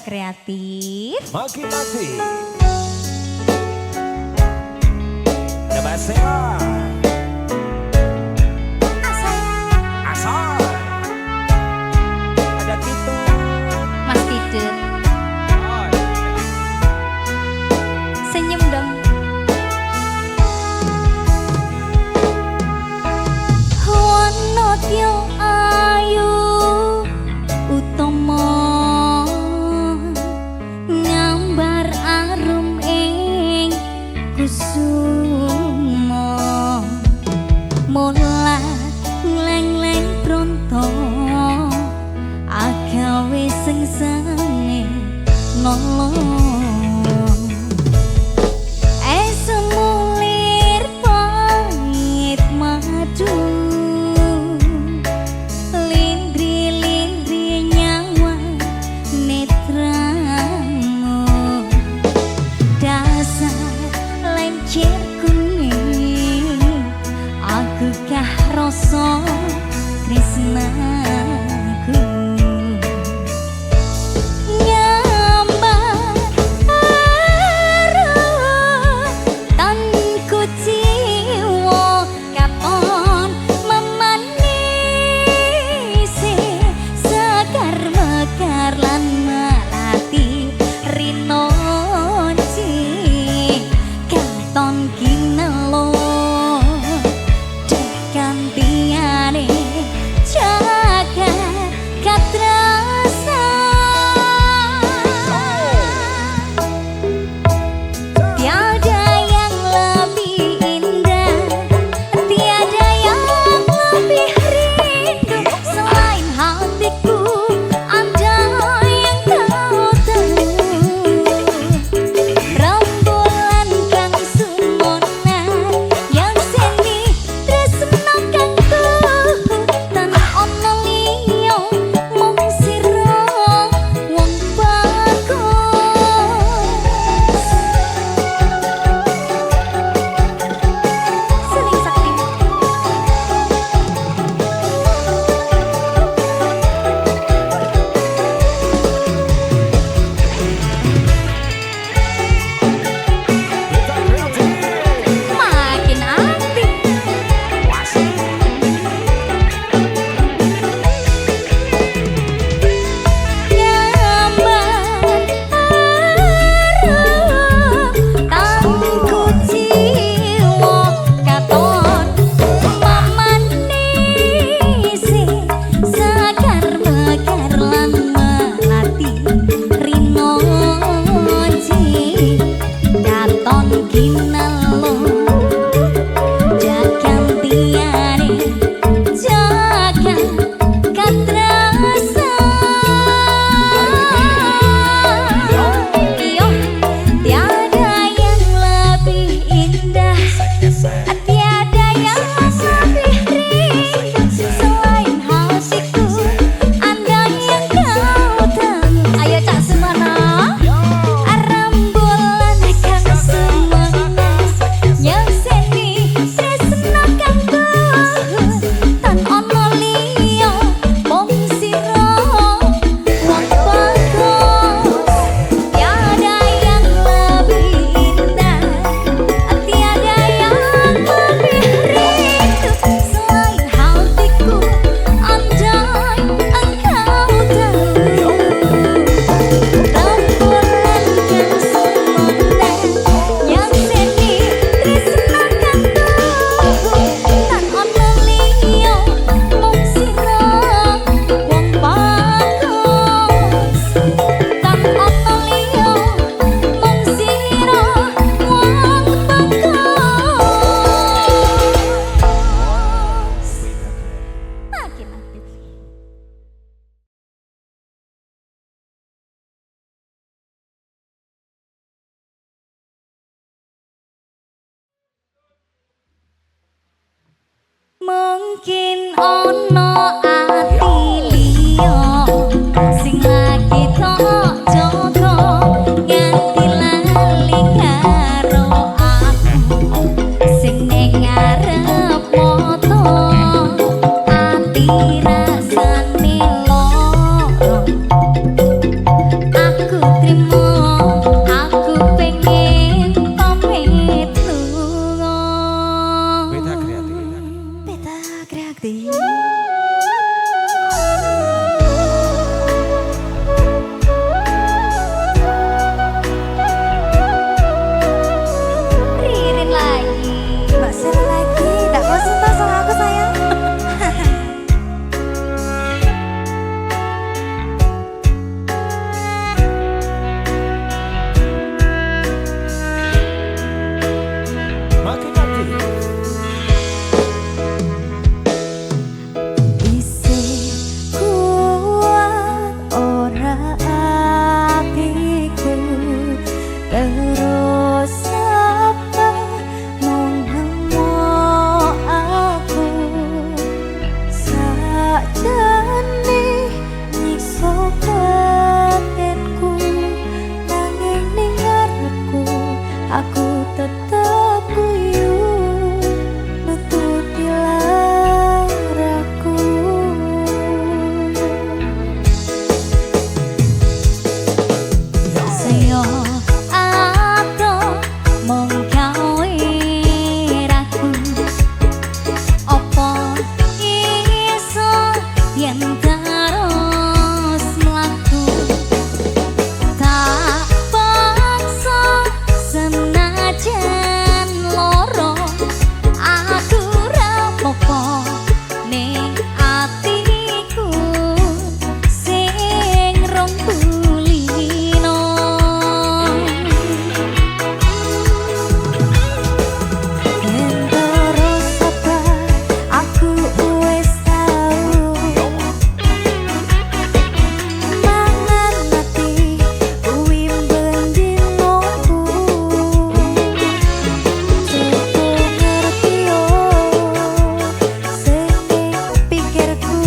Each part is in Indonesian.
Kreatif Maki-maki ada Basela Asal ada Kitu Mas Tidut senyum dong. Wanot yo ayu utama ngambar arum ing kusuma mulat leng-leng pronto agawe sengsane nolong esemulir pahit madu lindri-lindri nyawa netramu dasar lencir kuning aku kah rasa tresnaku nyambar arah tanku jiwa kapon memanisi segar mekar lan melati rinonci katon kinelo dek gantiane Mungkin ono ati liya sing lagi tok jaga nganti lali karo aku sing ning ngarep moto ati rasane loro aku trimo aku pengen pamit lunga Beta kreatif. Beta kreatif. Ririn lagi. Mbak Sel lagi. Nggak bosan toh sama aku sayang? Makin lagi. Isih kuat ora atiku terus apa menghemo aku sakjane nyiksa batinku nanging ning ngarepku aku tetep guyu nututi laraku saya atau mung gawe raku opo iso yen terus mlaku tak paksa senajan loro aku rapopo ning atiku sing rong kulino yen terus sabar aku wis tau mangan mati kuwi bendinoku cukup ngerti yo sing pikirku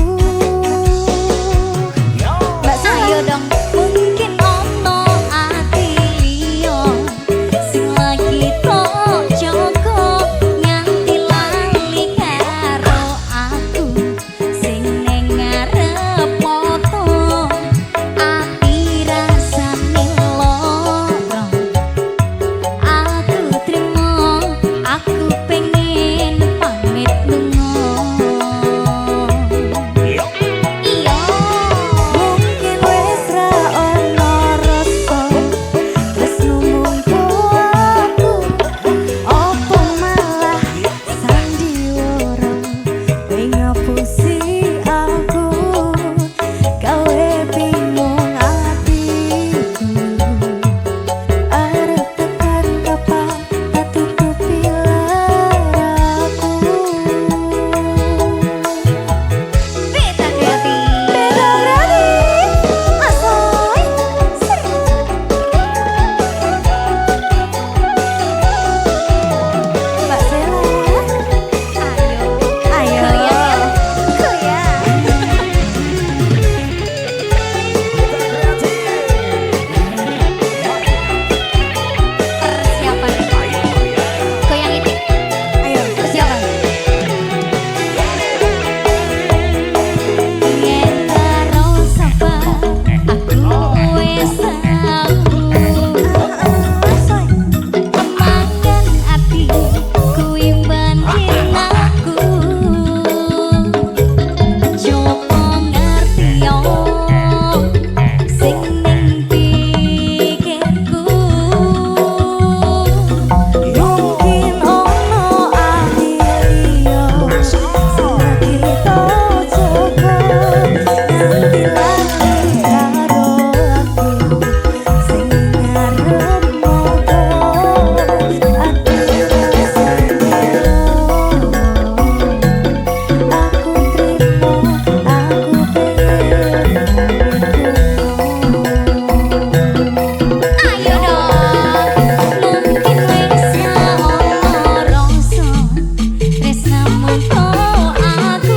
Mbak Sayo dong mungkin ono ati liya sing lagi tok jaga nganti lali karo aku sing ning ngarep moto ati rasane loro aku trimo aku pengen pamit lunga iya mungkin wis ra ono rasa tresno mungko aku opo malah sandiwara ning ngapusi aku gawe bingung atiku arep tekan kapan tak tutupi laraku Beta kreatif asoy Mbak Sela ayo goyang persiapan goyang itu ayo persiapan yen terus sabar aku wis tau mangan ati kuwi banding aku coba ngerti yo sing ning pikirku mungkin ono ati liya sing lagi tok jaga nganti lali karo aku sing ngarep moto ati rasane loro aku trimo aku pengen ayo dong mungkin wis ra ono rasa tresnamu kok aku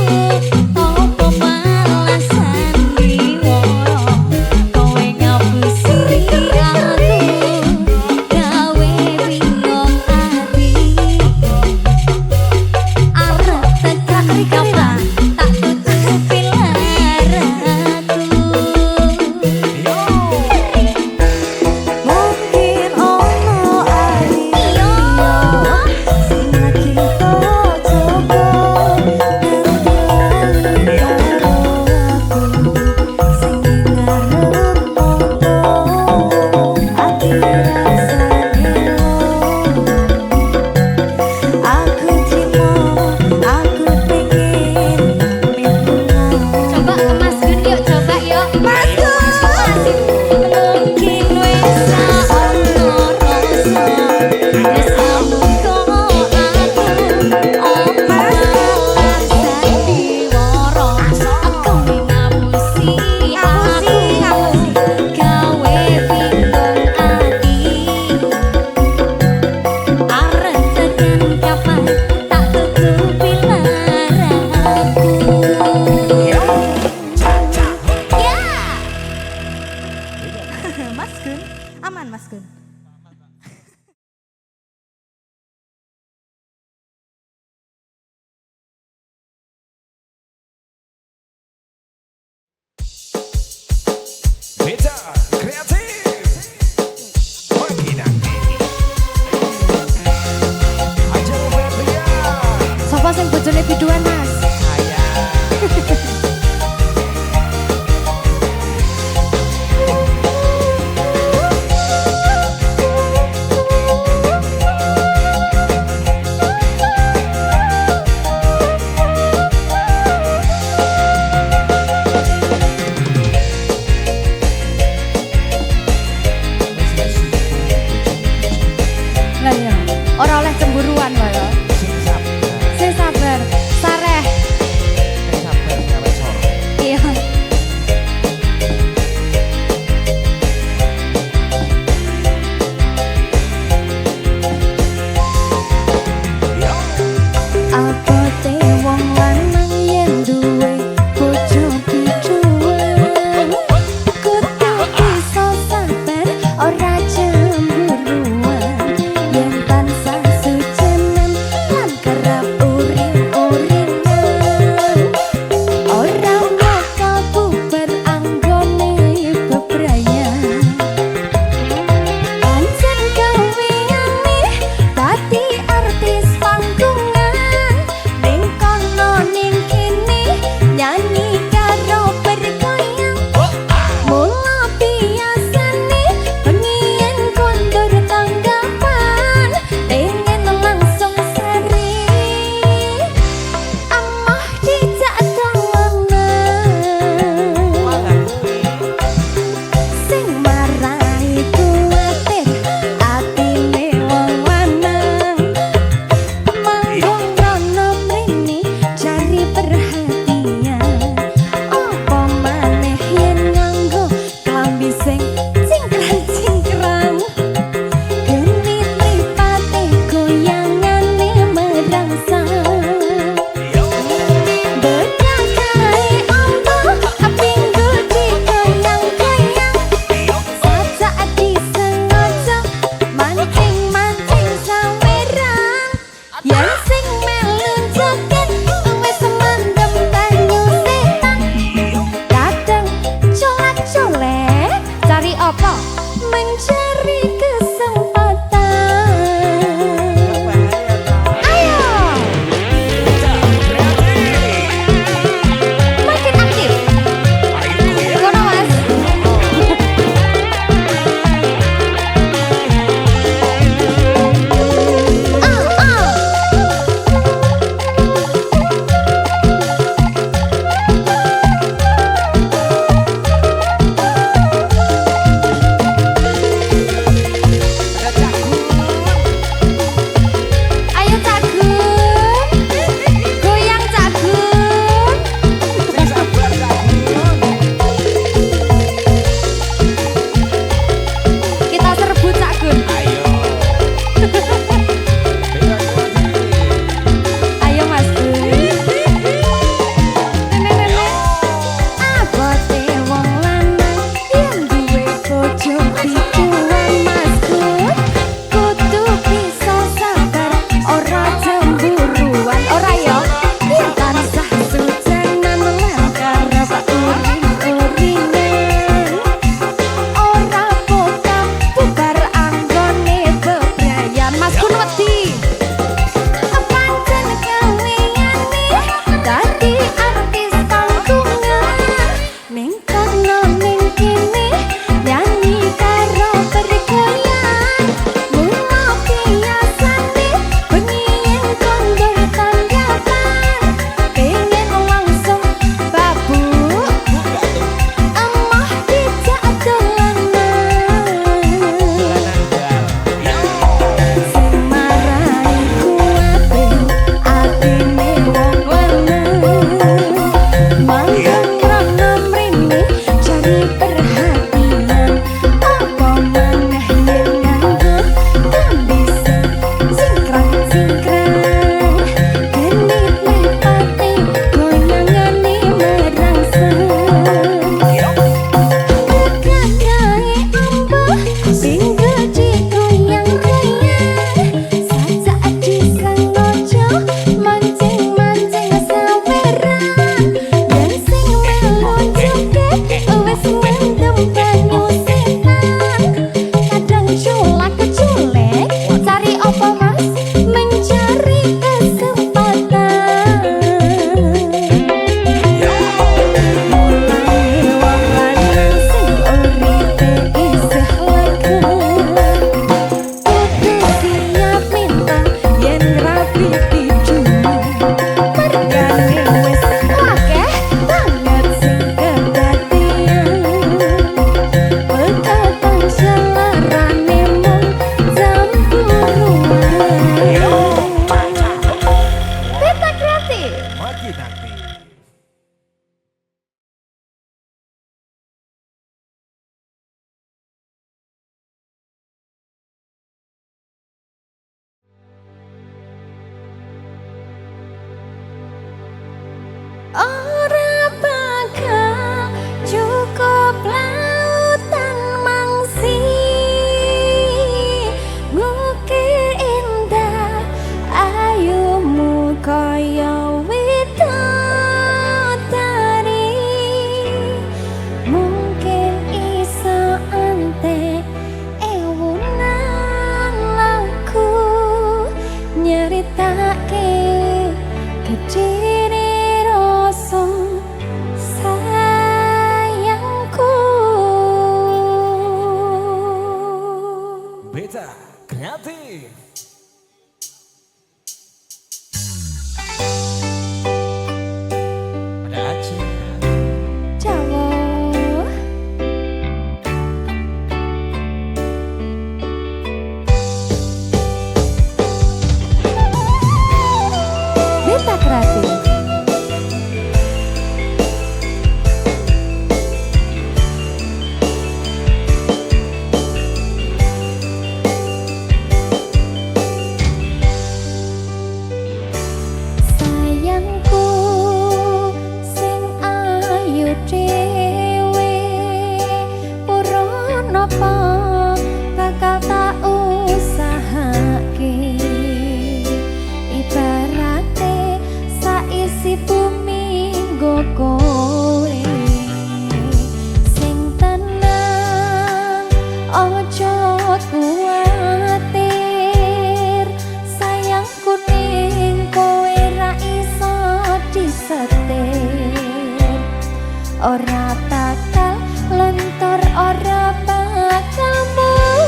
ora bakal lentur, ora bakal muntir.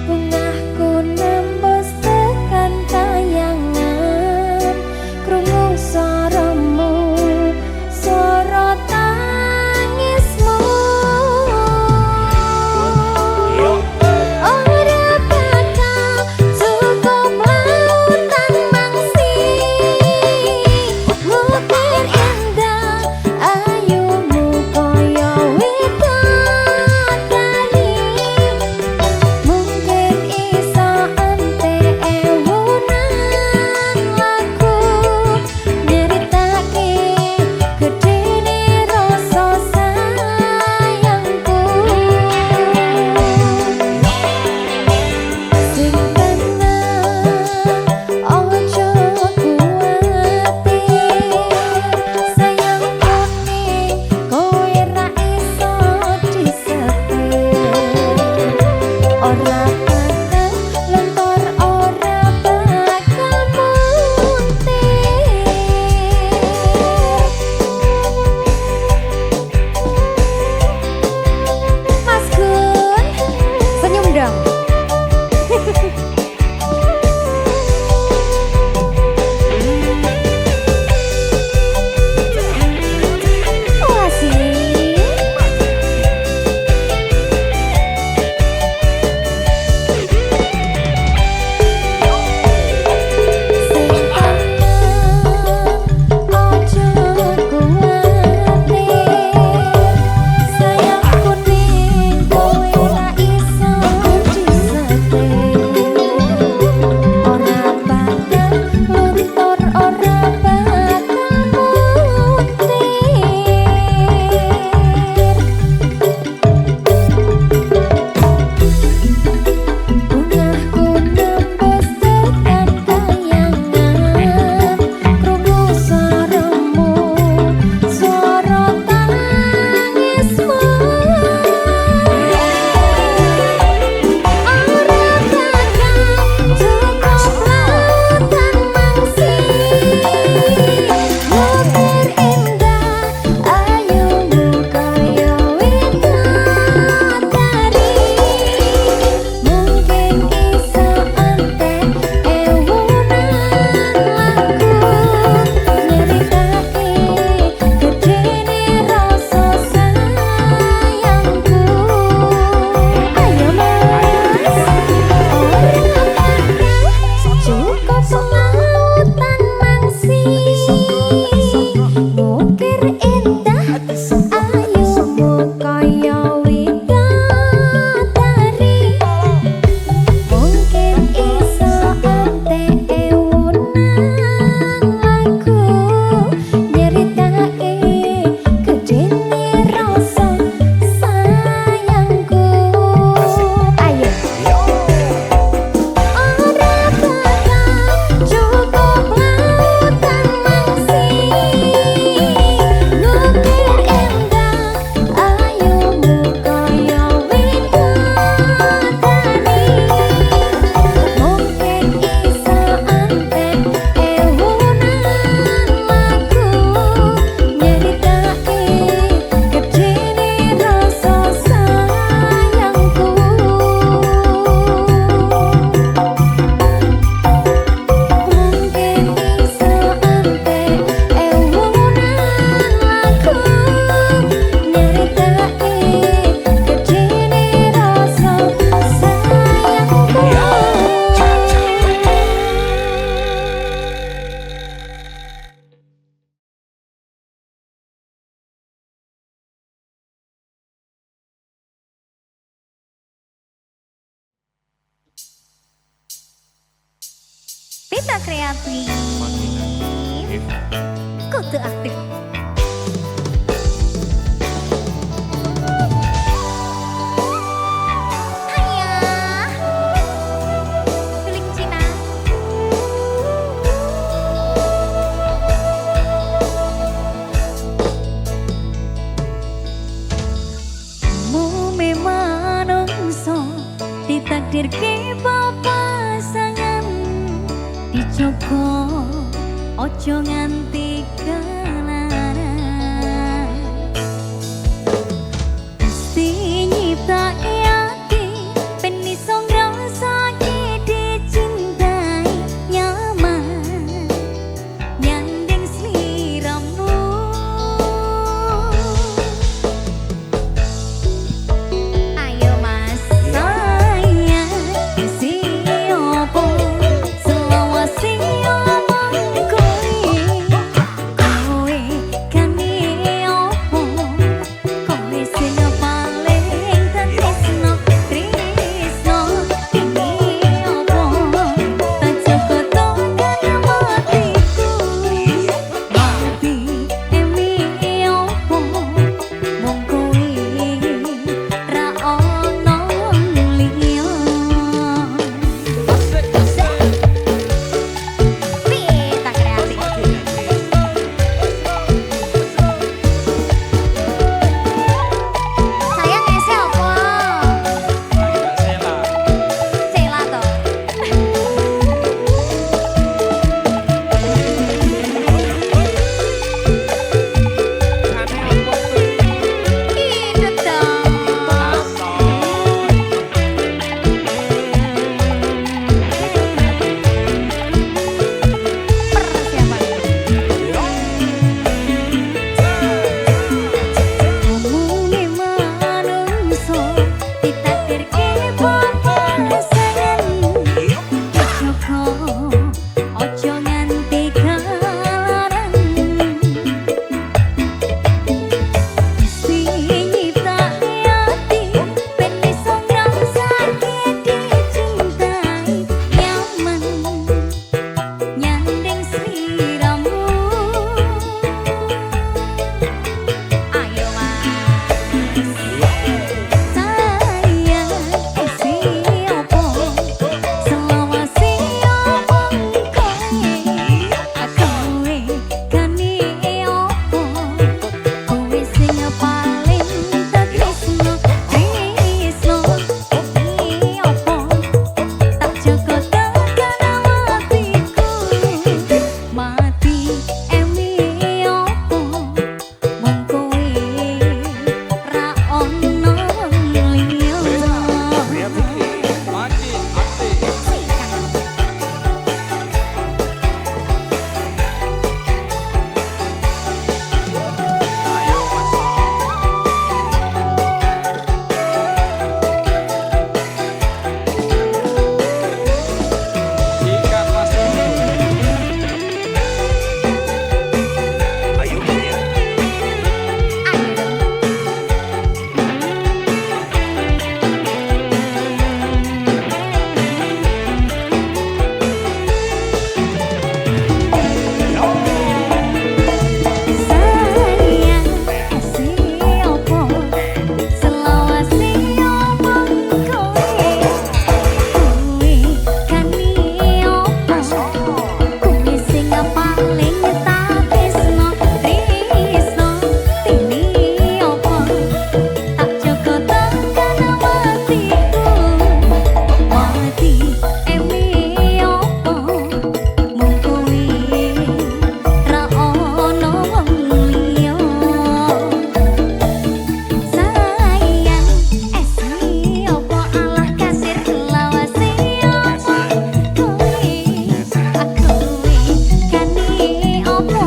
Bungahku nembus tekan kayangan, krungu suaramu, suara tangismu. Ora bakal cukup lautan mangsi, mukir indah ayumu koyo widodari. Mungkin iso ante ewunan lagu nyeritake gedene rasa sayangku. Sing tenang ojo kuwatir, sayangku ning kowe ra iso disetir. Ora bakal lentur, ora bakal muntir. Mas Gun, senyum dong. Wah sih. Sing tenang ojo kuwatir, sayangku ning kowe ra iso disetir. Ora bakal luntur, ora bakal muntir. Bungahku nembus tekan kayangan, krungu suaramu, suara tangismu. Ora bakal cukup lautan mangsi, mukir indah ayumu koyo widodari. Mungkin iso ante ewunan lagu nyeritake gedene rasa sayangku. Ayo mas, ora bakal cukup lautan mangsi, mukir indah ayumu koyo widodari. Mungkin iso ante ewunan lagu nyeritake gedene rasa sayangku. Ayo. Ora bakal cukup lautan mangsi, mukir indah ayumu koyo widodari. Mungkin iso ante ewunan lagu nyeritake gedene rasa sayangku. Mungkin iso ante ewunan lagu nyeritake gedene rasa sayangku. Pita kreatif, kudu aktif. Ayah, piling Cina. ditakdirke papasangan dijogo ojo nganti kelaran. Gusti nyiptake ati ben iso ngrasake dicintai nyaman nyandeng sliramu. Ayo mas sayang isi opo selawase omong kowe kan opo kowe sing paling tresno tresno ini opo tak cukup kan matiku mati emi opo mong kowe ra ono liya. Pita kreatif. Sayang ese apa? Cela toh. Hidup dong. Persiapan. Omongke manungso ditakdirke papasan. Ojo nganti kelaran. Gusti nyiptake ati ben iso ngrasake dicintai nyaman nyandeng sliramu. Ayo mas sayang isi opo selawase omong kowe kowe kan opo kowe sing paling tresno tresno ini opo tak jaga tekan matiku mati emi opo mong kowe ra ono liya. Sayang isi opo selawase omong kowe kan opo kowe sing paling tak tresno tresno ini opo tak jaga tekan matiku mati emi opo mong kowe ra ono liya. Sayang esi opo alah kasir lawase omong kowe kan opo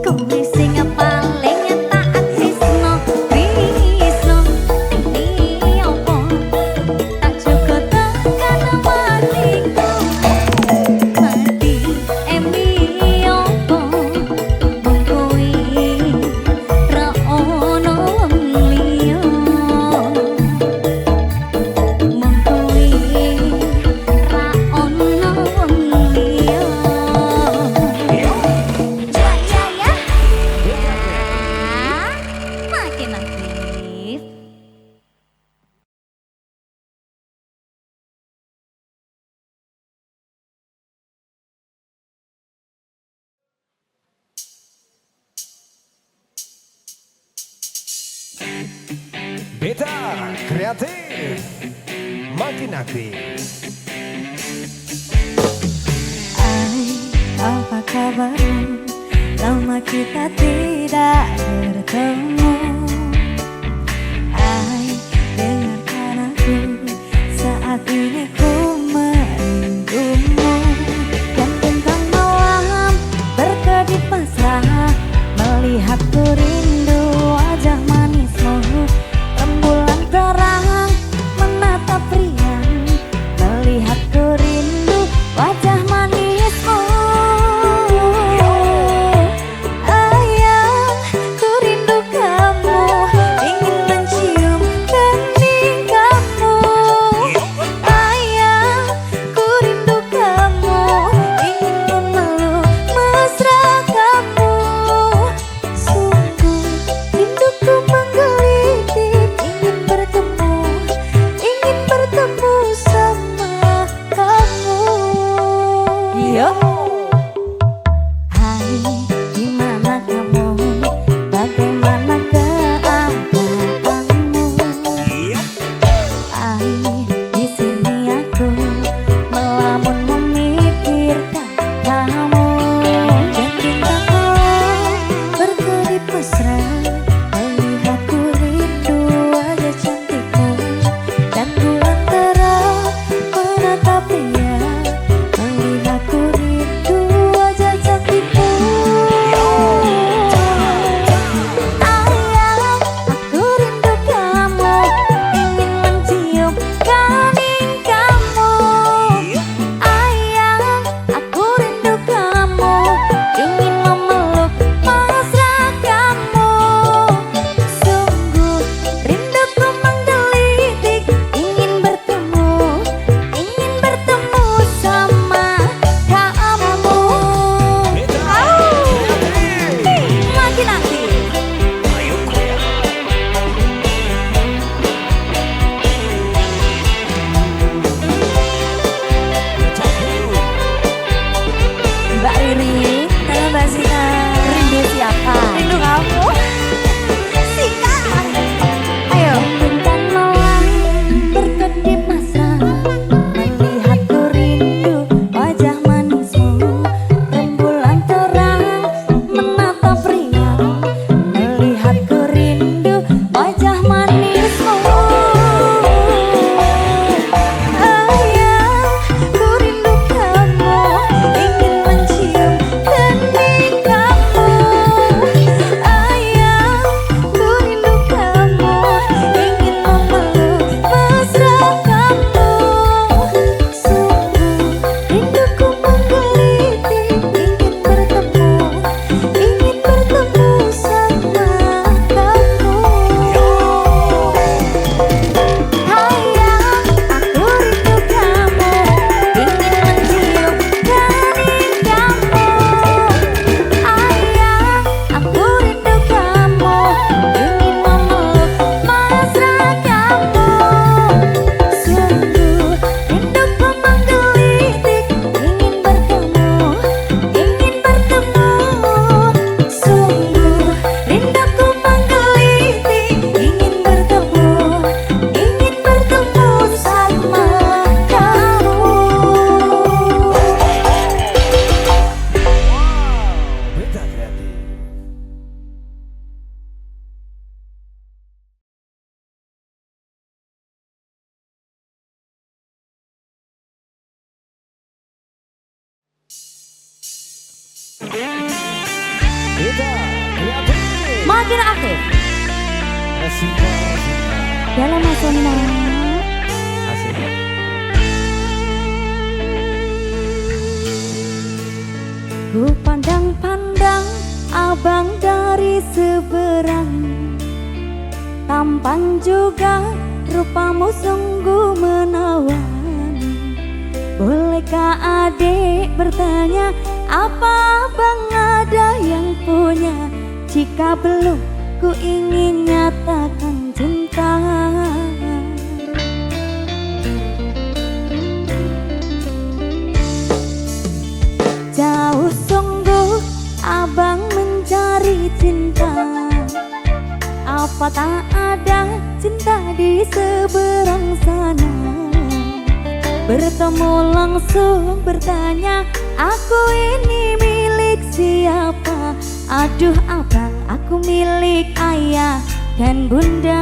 kowe sing paling tak tresno tresno ini opo tak jaga tekan matiku mati emi opo mong kowe ra ono liya mong kowe ra ono liya. Jaya makin aktif. Beta kreatif makin aktif. Apa kabarmu? Lama kita tidak bertemu. Hai, dengarkan aku, saat ini ku merindumu. Dan bintang malam berkedip mesra, melihatku rindu wajah manismu. Rembulan terang menatap riang, melihatku rindu wajah manismu. Ayah, ku rindu kamu, ingin mencium kening kamu. Ayah, ku rindu kamu, ingin memeluk mesra kamu. Sungguh rinduku menggelitik, ingin bertemu sama kamu. Yo. Hai, di mana kamu? Bagaimana keadaanmu? Hai, di sini aku melamun memikirkan kamu. Dan bintang malam berkedip mesra, melihatku rindu wajah cantikmu. Dan bulan terang menatap dia, melihatku rindu wajah cantikmu. Ayah, aku rindu kamu, ingin mencium kening kamu. Ayah, aku rindu kamu, ingin memeluk mesra kamu. Sungguh rinduku menggelitik, ingin bertemu sama kamu. Makin aktif. Mbak Riri, halo Mbak Sita. Rindu siapa? Rindu kamu. Sita. Ayo. Bintang malam berkedip mesra, melihatku rindu wajah manismu. Rembulan terang menatap riang, melihatku rindu wajah manismu. Ayah, ku rindu kamu, ingin mencium kening kamu. Ayah, ku rindu kamu, ingin memeluk mesra kamu. Sungguh rinduku menggelitik, ingin bertemu sama kamu. Ayah, aku rindu kamu, ingin mencium kening kamu. Ayah, aku rindu kamu, ingin memeluk mesra kamu. Sungguh rinduku menggelitik, ingin bertemu. Sungguh rinduku menggelitik, ingin bertemu sama kamu. Beta Kreatif. Beta Kreatif. Makin aktif Resiko dalam nasional. asik. Ku pandang-pandang abang dari seberang, tampan juga rupamu sungguh menawan. Bolehkah adik bertanya, apa abang ada yang punya? Jika belum, ku ingin nyatakan cinta. Jauh sungguh abang mencari cinta, apa tak ada cinta di seberang sana? Bertemu langsung bertanya, aku ini milik dan bunda.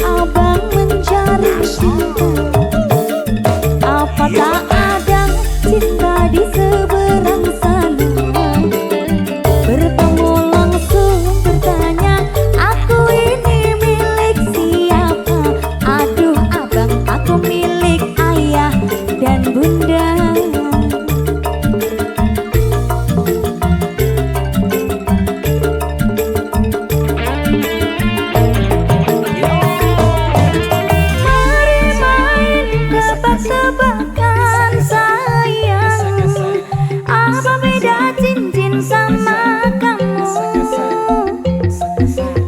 Abang mencari cinta, apa tak ada cinta di seberang sana? Bertemu langsung bertanya, aku ini milik siapa? Aduh abang, aku milik ayah dan bunda. Tebak-tebakan sayang, apa beda cincin sama kamu?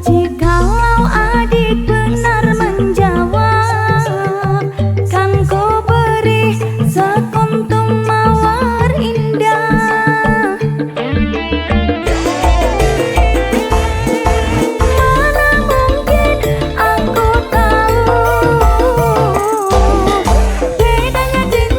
Jikalau adik benar menjawab, kan ku beri sekuntum mawar indah. Mana mungkin aku tahu bedanya cinta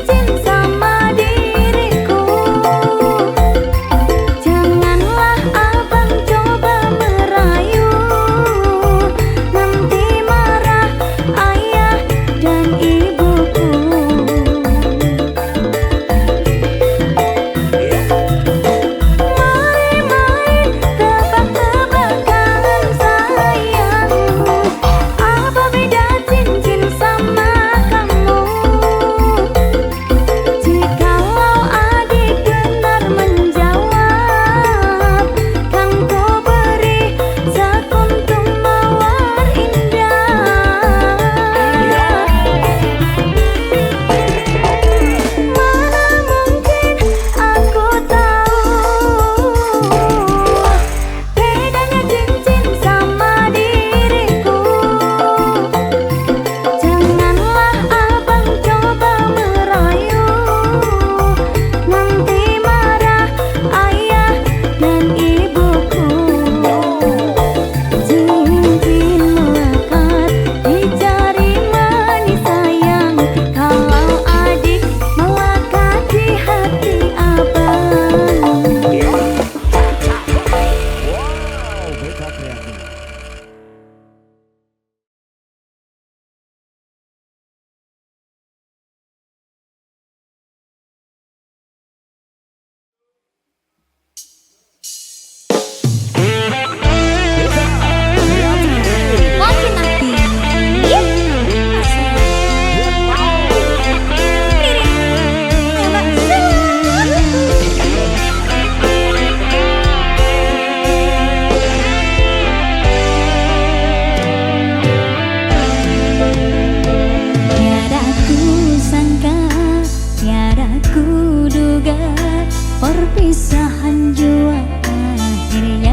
perpisahan jua akhirnya.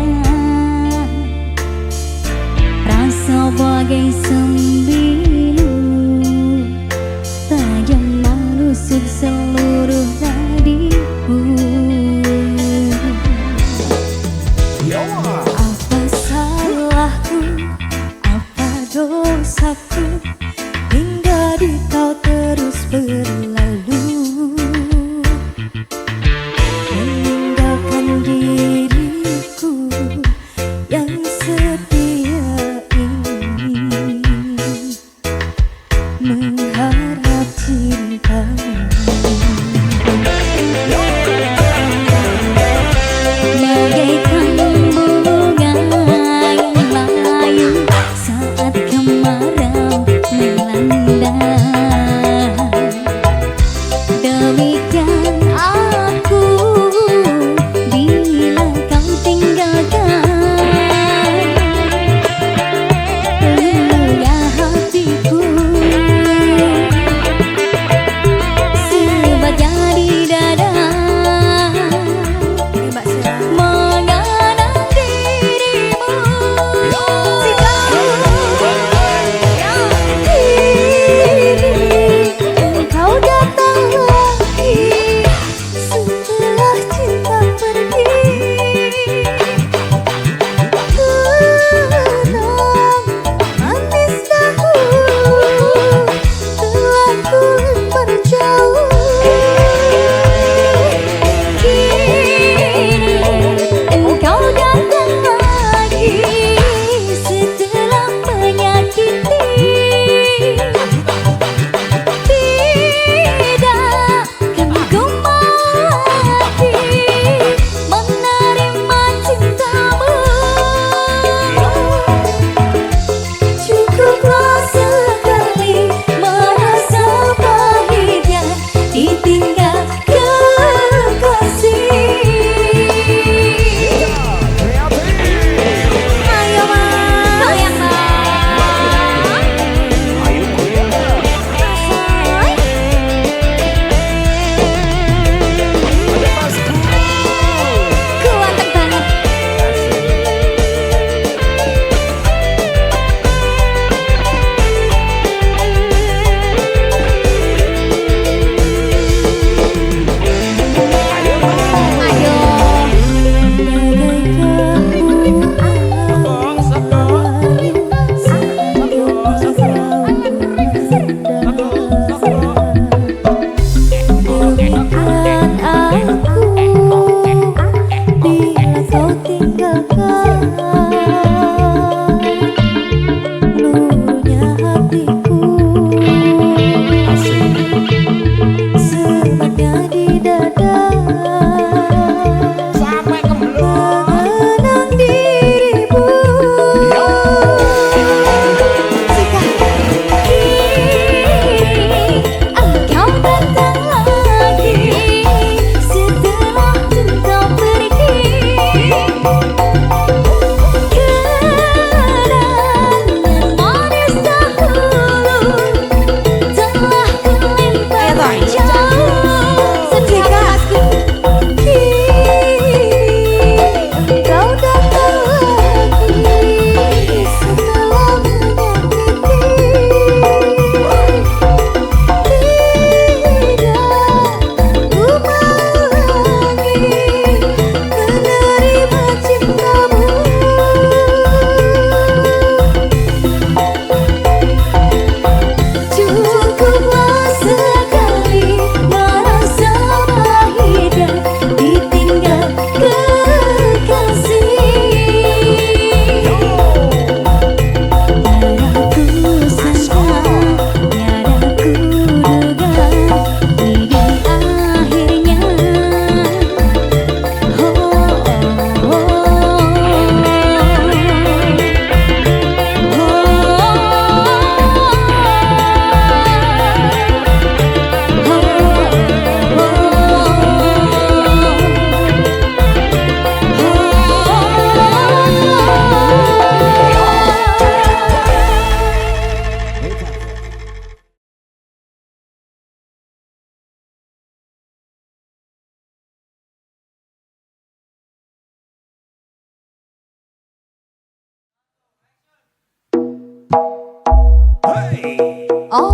Rasa bagai sembilu tajam menusuk seluruh nadiku. Apa salahku, apa dosaku, hingga di kau terus berlalu, meninggalkan diriku yang setia ini, mengharap cintamu.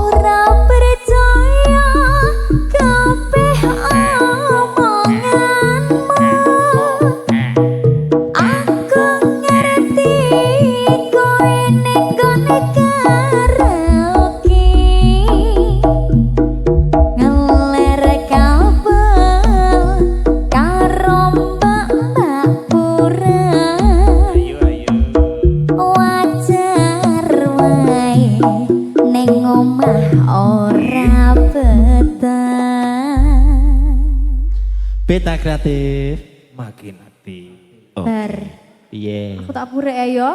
ora percaya kabeh omonganmu. Aku ngerti kowe ning gone karaoke ngeler kabel karo mbak-mbak pura. Wajar wae ning omah ora betah. Beta kreatif. Makin hati. Oh, Bar, piye? aku tak burek ya.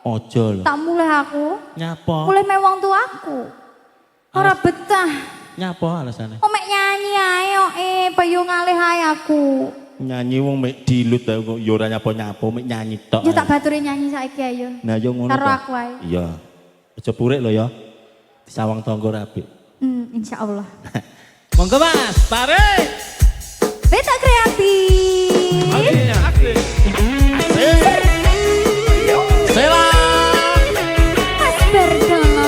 Ojo lho. Tak mulai aku. Nyapa? Mulai mewang tuaku. Ora betah. Nyapa alasane? Omek nyanyi ae kok payu ngalih ae aku. Nyanyi wong mek dilut ta kok ya ora nyapa-nyapa mek nyanyi tok. Ya tak baturi nyanyi saiki ayo. Nah yo ngono. Karo to. aku ae. Iya. Aja burek lho ya. Disawang tangga rapi. Insyaallah. Monggo Mas, tarik. Beta kreatif. Sela. Mas Berdono.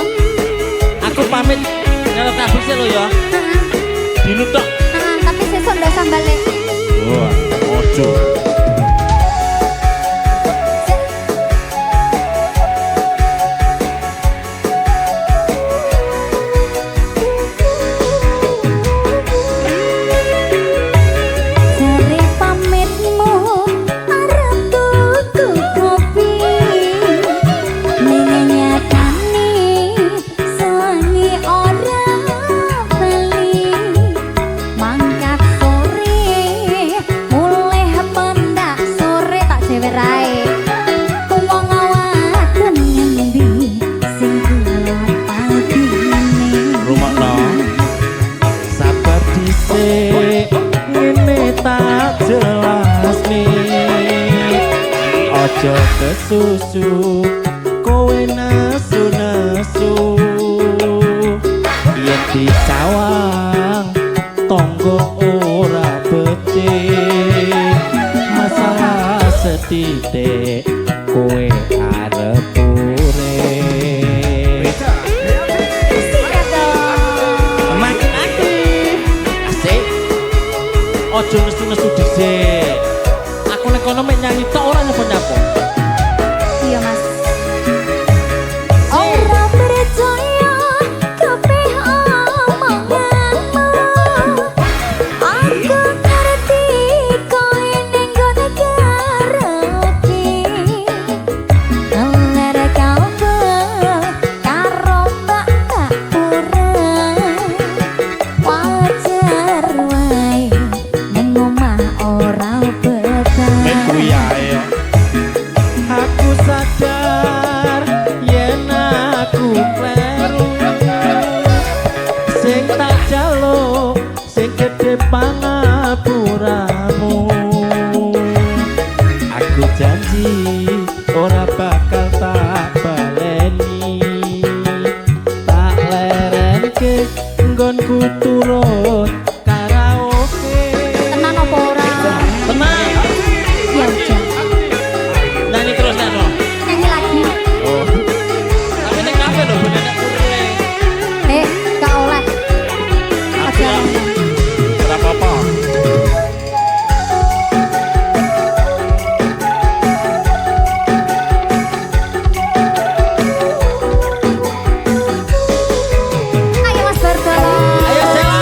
Aku pamit nyelok kabus lho ya. Dilut tok. Tapi sesuk ndak usah balik. Wah, ojo. Jare pamitmu arep tuku kopi. Ning nyatane sewangi ora bali. Mangkat sore mulai pendak sore tak jewer ae. Wong wadon ngendi sing kula padine. Rumakno. Sabar dhisik ngene tak jelas nih. Ojo kesusu kowe nesu-nesu. Yen dicawang tonggo ora becik. Masalah setitik kowe arep urip. Sikat dong. Makin aktif. Asik. Ojo nesu-nesu dhisik. Aku nek kono mek nyanyi tok ora nyapa-nyapa. Iya mas. Ora percaya kabeh omonganmu. Aku ngerti kowe ning gone karaoke ngeler kabel karo mbak-mbak pura. Wajar wae ning omah ora betah. Mek kuwi ae. Aku sadar yen aku kleru. Sing tak jaluk sing gedhe pangapuramu. Aku janji ora bakal tak baleni. Tak lerenke nggonku turut karaoke. Tenan apa ora? Tenang. Ya udah. Nyanyi terus Nano. Nyanyi lagi. Oh. Tapi ning kafe lho bener nek pure. Gak oleh. Aku ya. Ora apa-apa. Ayo Mas Bardono. Ayo Sela.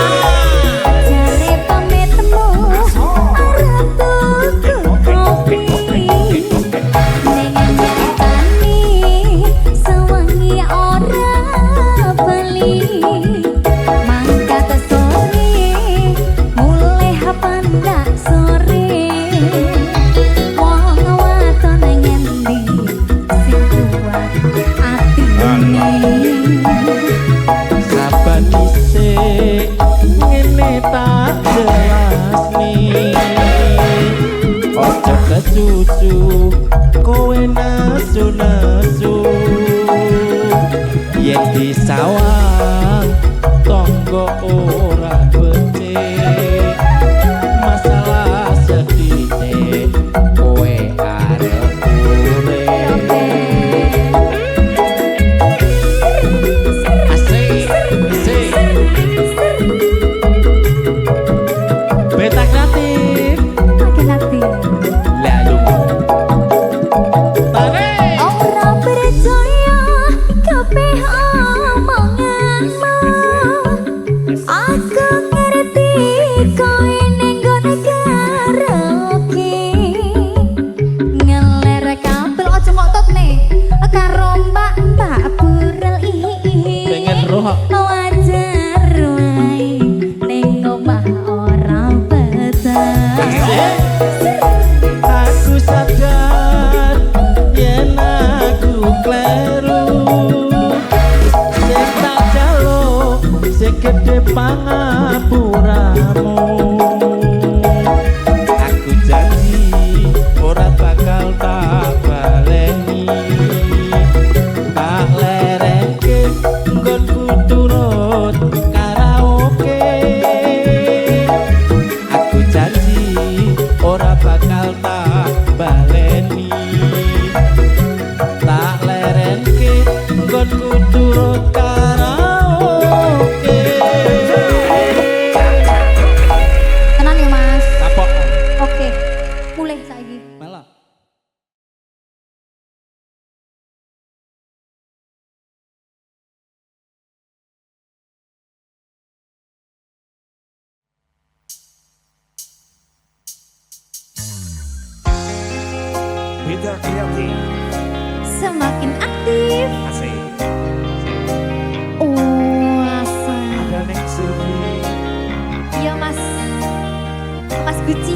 aturmu. Aku janji ora bakal tak baleni, tak lereke nggonku turut karaoke. Aku janji ora bakal tak baleni, tak lereke nggonku turut karaoke. Tenan ya Mas. Kapok Oke, mulai saiki. malah. Beda kreatif. Semakin aktif. Asik. Asal. Ada next survey. Iya Mas. Mas Gucci.